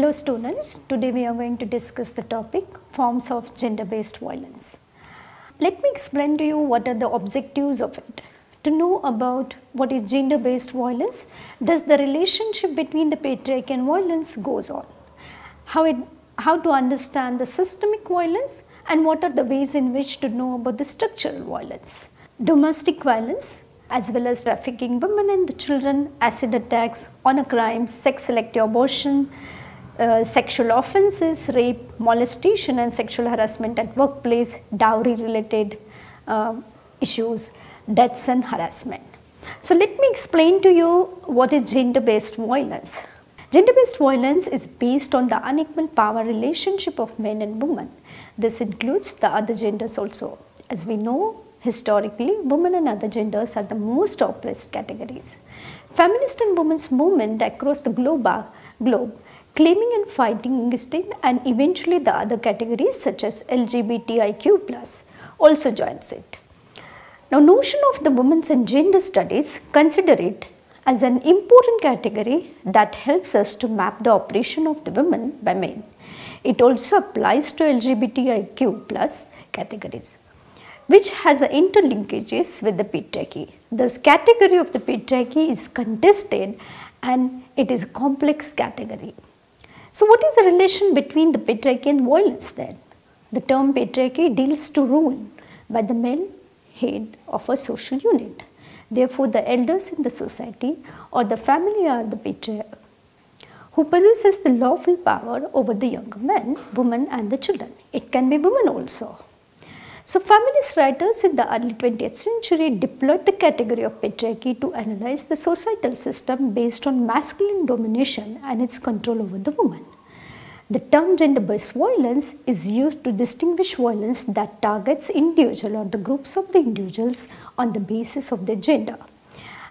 Hello students, today we are going to discuss the topic forms of gender-based violence. Let me explain to you what are the objectives of it. To know about what is gender-based violence, does the relationship between the patriarchy and violence goes on, how to understand the systemic violence and what are the ways in which to know about the structural violence. Domestic violence as well as trafficking women and children, acid attacks, honor crimes, sex selective abortion, sexual offences, rape, molestation and sexual harassment at workplace, dowry related issues, deaths and harassment. So let me explain to you what is gender-based violence. Gender-based violence is based on the unequal power relationship of men and women. This includes the other genders also. As we know, historically, women and other genders are the most oppressed categories. Feminist and women's movement across the globe claiming and fighting against it, and eventually the other categories such as LGBTIQ+ also joins it. Now, notion of the women's and gender studies consider it as an important category that helps us to map the oppression of the women by men. It also applies to LGBTIQ+ categories, which has interlinkages with the patriarchy. This category of the patriarchy is contested and it is a complex category. So what is the relation between the patriarchy and violence then? The term patriarchy deals to rule by the male head of a social unit. Therefore, the elders in the society or the family are the patriarch, who possesses the lawful power over the younger men, women and the children. It can be women also. So, feminist writers in the early 20th century deployed the category of patriarchy to analyze the societal system based on masculine domination and its control over the woman. The term gender-based violence is used to distinguish violence that targets individual or the groups of the individuals on the basis of their gender.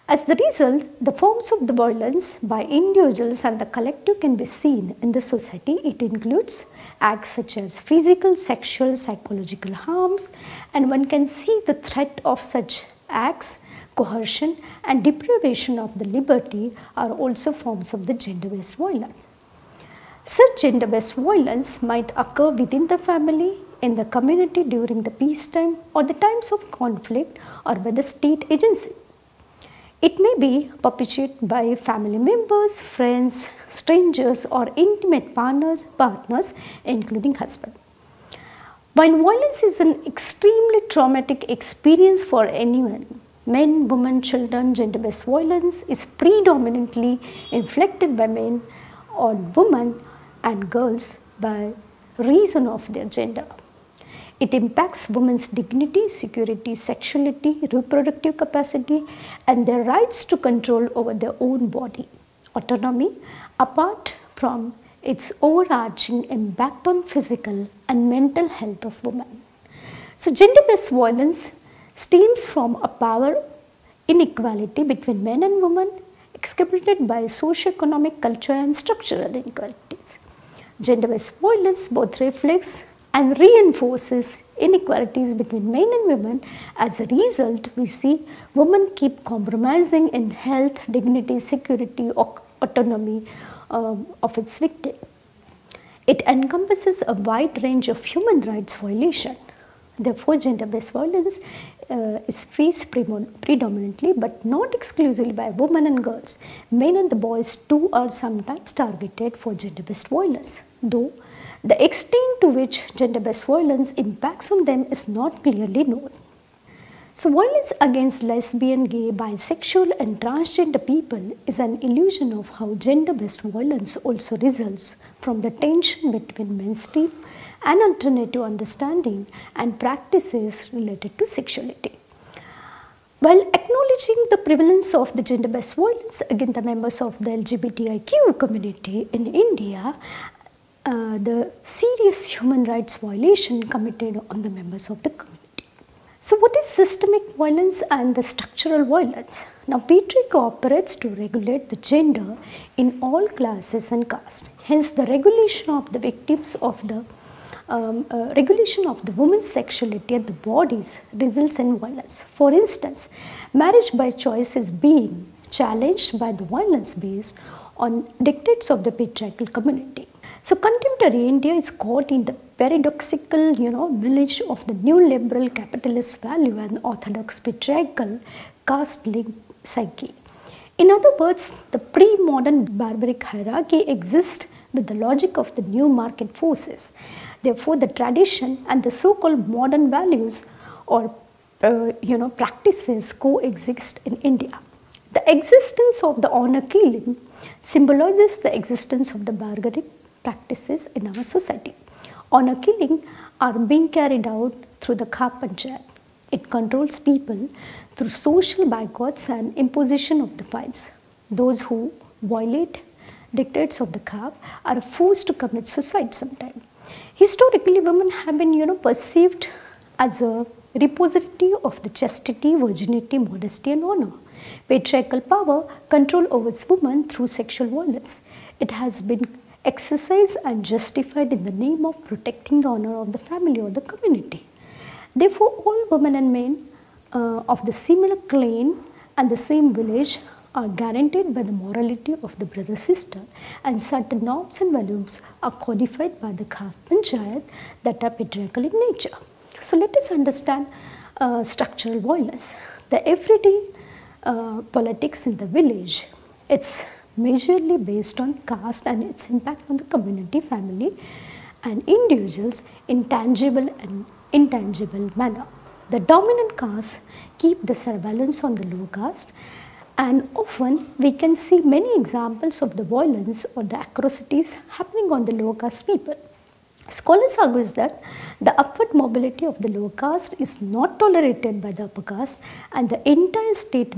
As the result, the forms of the violence by individuals and the collective can be seen in the society. It includes acts such as physical, sexual, psychological harms, and one can see the threat of such acts, coercion and deprivation of the liberty are also forms of the gender-based violence. Such gender-based violence might occur within the family, in the community during the peacetime or the times of conflict, or by the state agency. It may be perpetrated by family members, friends, strangers or intimate partners including husband. While violence is an extremely traumatic experience for anyone, men, women, children, gender-based violence is predominantly inflicted by men on women and girls by reason of their gender. It impacts women's dignity, security, sexuality, reproductive capacity and their rights to control over their own body, autonomy, apart from its overarching impact on physical and mental health of women. So, gender-based violence stems from a power inequality between men and women exacerbated by socio-economic, cultural and structural inequalities. Gender-based violence both reflects and reinforces inequalities between men and women. As a result, we see women keep compromising in health, dignity, security, autonomy of its victim. It encompasses a wide range of human rights violation. Therefore, gender-based violence is faced predominantly but not exclusively by women and girls. Men and the boys too are sometimes targeted for gender-based violence, though the extent to which gender-based violence impacts on them is not clearly known. So, violence against lesbian, gay, bisexual and transgender people is an illusion of how gender-based violence also results from the tension between mainstream and alternative understanding and practices related to sexuality. While acknowledging the prevalence of the gender-based violence against the members of the LGBTIQ community in India, the serious human rights violation committed on the members of the community. So, what is systemic violence and the structural violence? Now, patriarchy operates to regulate the gender in all classes and castes. Hence, the regulation of the victims of the regulation of the woman's sexuality and the bodies results in violence. For instance, marriage by choice is being challenged by the violence based on dictates of the patriarchal community. So contemporary India is caught in the paradoxical, village of the new liberal capitalist value and orthodox patriarchal caste-linked psyche. In other words, the pre-modern barbaric hierarchy exists with the logic of the new market forces. Therefore, the tradition and the so-called modern values or practices coexist in India. The existence of the honor killing symbolizes the existence of the barbaric practices in our society. Honor killing are being carried out through the Khap Panchayat. It controls people through social boycotts and imposition of the fines. Those who violate dictates of the Khap are forced to commit suicide sometime. Historically, women have been perceived as a repository of the chastity, virginity, modesty and honor. Patriarchal power control over women through sexual violence. It has been exercised and justified in the name of protecting the honor of the family or the community. Therefore, all women and men of the similar clan and the same village are guaranteed by the morality of the brother sister, and certain norms and values are codified by the Khap Panchayat that are patriarchal in nature. So let us understand structural violence. The everyday politics in the village, it's majorly based on caste and its impact on the community, family and individuals in tangible and intangible manner. The dominant caste keep the surveillance on the low caste, and often we can see many examples of the violence or the atrocities happening on the low caste people. Scholars argue that the upward mobility of the low caste is not tolerated by the upper caste, and the entire state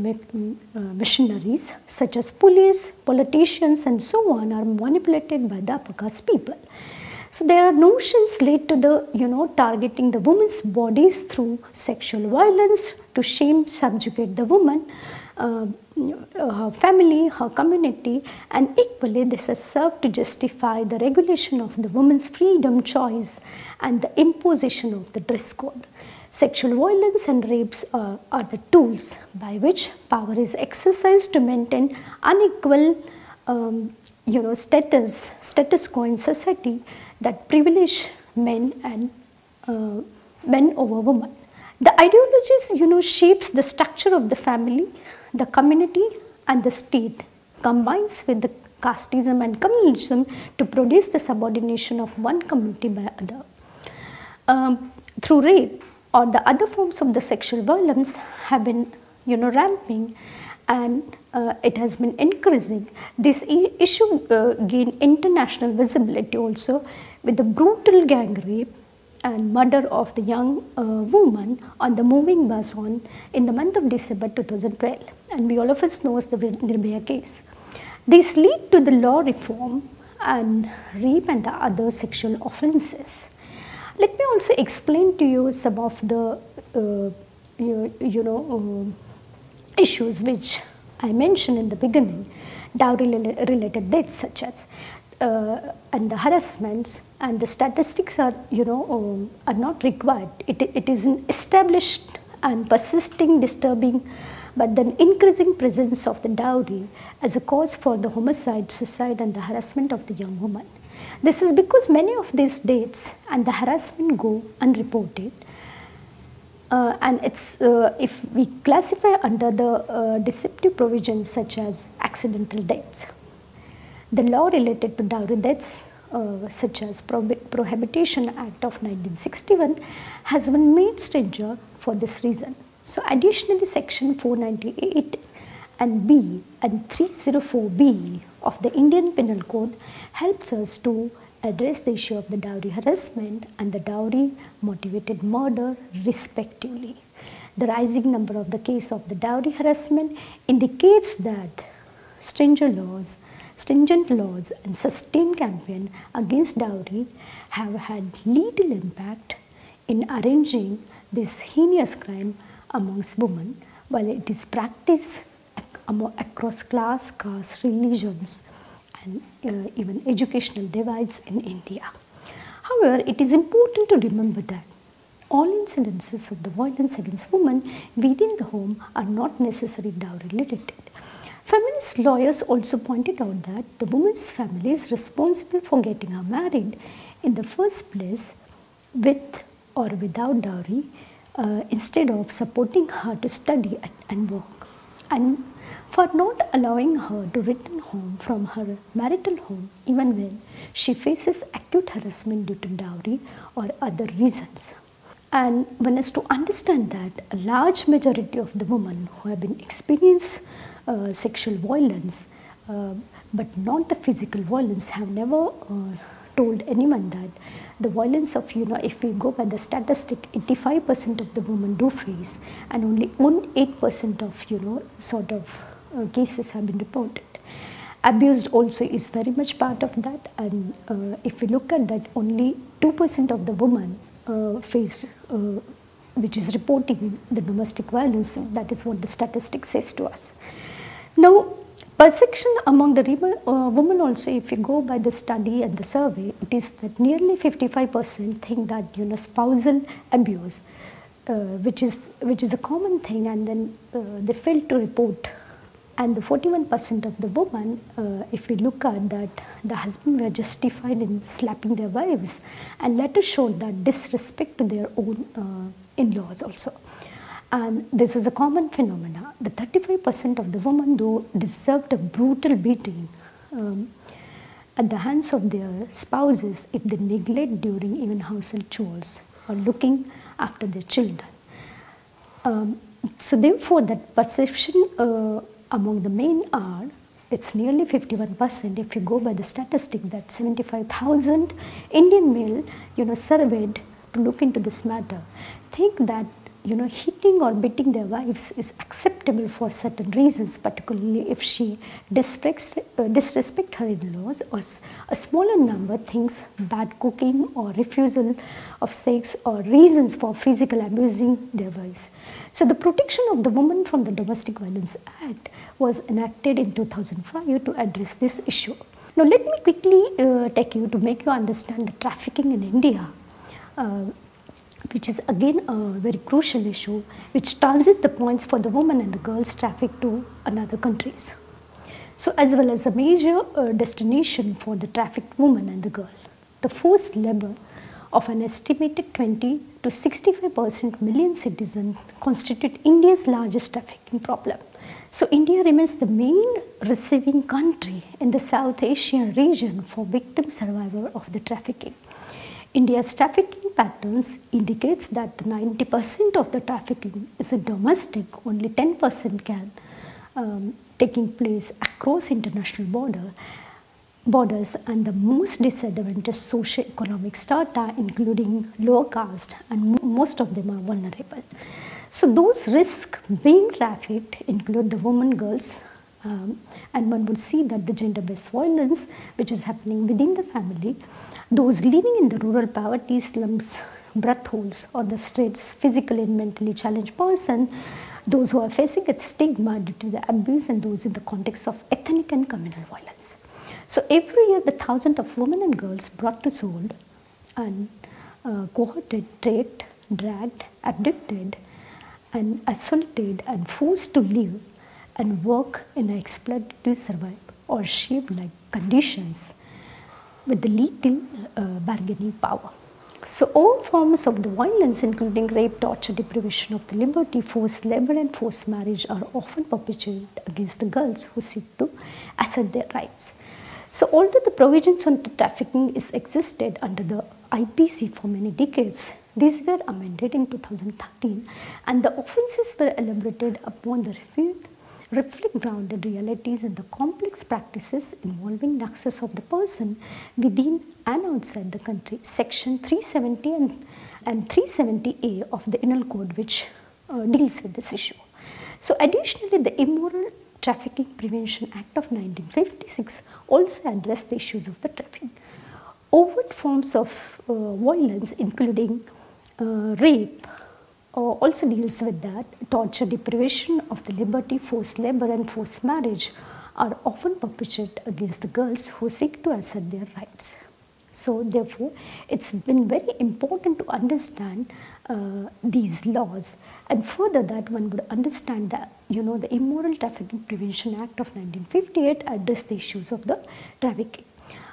machineries such as police, politicians and so on are manipulated by the upper caste people. So there are notions led to the targeting the women's bodies through sexual violence to shame, subjugate the woman, her family, her community, and equally this has served to justify the regulation of the woman's freedom, choice and the imposition of the dress code. Sexual violence and rapes are the tools by which power is exercised to maintain unequal status quo in society that privilege men and men over women. The ideologies shapes the structure of the family, the community and the state, combines with the casteism and communalism to produce the subordination of one community by other. Through rape or the other forms of the sexual violence have been ramping, and it has been increasing. This issue gained international visibility also with the brutal gang rape and murder of the young woman on the moving bus in the month of December 2012, and we all of us knows the Nirbhaya case. This lead to the law reform and rape and the other sexual offences. Let me also explain to you some of the issues which I mentioned in the beginning. Dowry related deaths such as and the harassments and the statistics are are not required. It is an established and persisting, disturbing but then increasing presence of the dowry as a cause for the homicide, suicide and the harassment of the young woman. This is because many of these deaths and the harassment go unreported, and it's if we classify under the deceptive provisions such as accidental deaths. The law related to dowry deaths such as Prohibition Act of 1961 has been made stricter for this reason. So additionally, section 498 and B and 304B of the Indian Penal Code helps us to address the issue of the dowry harassment and the dowry motivated murder respectively. The rising number of the case of the dowry harassment indicates that stringent laws and sustained campaign against dowry have had little impact in arranging this heinous crime amongst women, while it is practiced across class, caste, religions and even educational divides in India. However, it is important to remember that all incidences of the violence against women within the home are not necessarily dowry related. Feminist lawyers also pointed out that the woman's family is responsible for getting her married in the first place with or without dowry, instead of supporting her to study and work, and for not allowing her to return home from her marital home even when she faces acute harassment due to dowry or other reasons. And one has to understand that a large majority of the women who have been experienced sexual violence, but not the physical violence, have never told anyone that the violence of, if we go by the statistic, 85% of the women do face, and only 8% of, sort of cases have been reported. Abused also is very much part of that, and if we look at that, only 2% of the women face, which is reporting the domestic violence. That is what the statistic says to us. Now, perception among the women also, if you go by the study and the survey, it is that nearly 55% think that spousal abuse, which is a common thing, and then they fail to report. And the 41% of the women, if we look at that, the husband were justified in slapping their wives, and later showed that disrespect to their own in-laws also. And this is a common phenomena. The 35% of the women, though, deserved a brutal beating at the hands of their spouses if they neglect during even household chores or looking after their children. So therefore, that perception among the men are, it's nearly 51%. If you go by the statistic, that 75,000 Indian male, surveyed to look into this matter, think that hitting or beating their wives is acceptable for certain reasons, particularly if she disrespect her in-laws, or a smaller number thinks bad cooking or refusal of sex or reasons for physical abusing their wives. So the Protection of the Woman from the Domestic Violence Act was enacted in 2005 to address this issue. Now let me quickly take you to make you understand the trafficking in India, which is again a very crucial issue, which transits the points for the women and the girls trafficked to another countries. So as well as a major destination for the trafficked woman and the girl. The forced labor of an estimated 20 to 65% million citizens constitute India's largest trafficking problem. So India remains the main receiving country in the South Asian region for victim survivor of the trafficking. India's trafficking patterns indicates that 90% of the trafficking is a domestic, only 10% can taking place across international borders, and the most disadvantaged socio-economic strata, including lower caste, and most of them are vulnerable. So those risks being trafficked include the women, girls, and one would see that the gender-based violence, which is happening within the family, those living in the rural poverty, slums, brothels, or the streets, physically and mentally challenged person, those who are facing a stigma due to the abuse, and those in the context of ethnic and communal violence. So every year, the thousands of women and girls brought to sold and cohorted, raped, dragged, abducted, and assaulted, and forced to live and work in exploitative, survive or slave-like conditions with the little bargaining power. So all forms of the violence, including rape, torture, deprivation of the liberty, forced labor, and forced marriage, are often perpetrated against the girls who seek to assert their rights. So although the provisions on trafficking is existed under the IPC for many decades, these were amended in 2013, and the offences were elaborated upon the reflect grounded realities and the complex practices involving the access of the person within and outside the country. Section 370 and 370A of the Penal Code, which deals with this issue. So additionally, the Immoral Trafficking Prevention Act of 1956 also addressed the issues of the trafficking. Overt forms of violence, including rape, also deals with that. Torture, deprivation of the liberty, forced labor, and forced marriage are often perpetrated against the girls who seek to assert their rights. So therefore, it's been very important to understand these laws, and further that one would understand that the Immoral Trafficking Prevention Act of 1958 addressed the issues of the trafficking.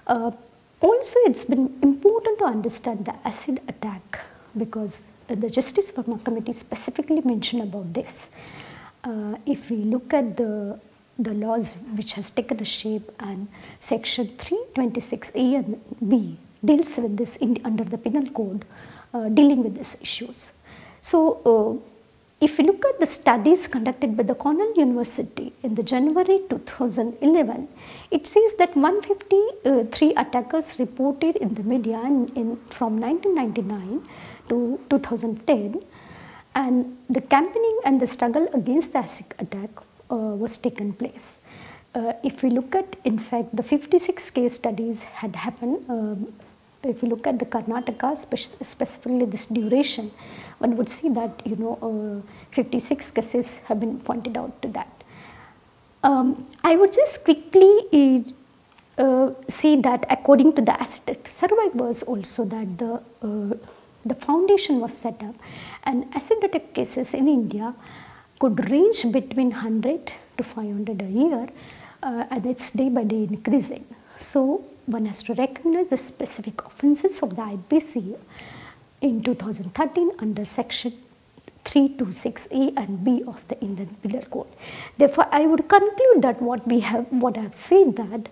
Also, it's been important to understand the acid attack, because the Justice Verma Committee specifically mentioned about this. If we look at the laws which has taken a shape, and section 326A and B deals with this under the penal code, dealing with these issues. So if you look at the studies conducted by the Cornell University in the January 2011, it says that 153 attackers reported in the media from 1999 to 2010, and the campaigning and the struggle against the acid attack was taken place. If we look at, in fact, the 56 case studies had happened. If you look at the Karnataka, specifically this duration, one would see that 56 cases have been pointed out to that. I would just quickly see that according to the acid survivors also, that the foundation was set up, and acid attack cases in India could range between 100 to 500 a year, and it's day by day increasing. So one has to recognize the specific offences of the IPC in 2013 under section 326A and B of the Indian Penal Code. Therefore, I would conclude that what I have said, that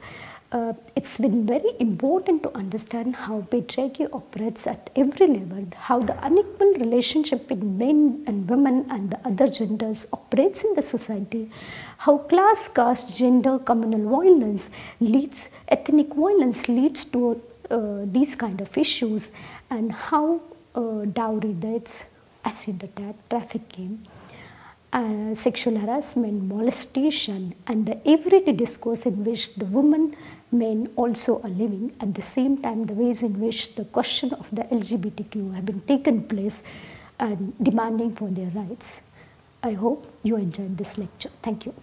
it's been very important to understand how patriarchy operates at every level, how the unequal relationship between men and women and the other genders operates in the society, how class, caste, gender, communal violence leads, ethnic violence leads to these kind of issues, and how dowry deaths, acid attack, trafficking, sexual harassment, molestation, and the everyday discourse in which the women, men also are living. At the same time, the ways in which the question of the LGBTQ have been taken place and demanding for their rights. I hope you enjoyed this lecture. Thank you.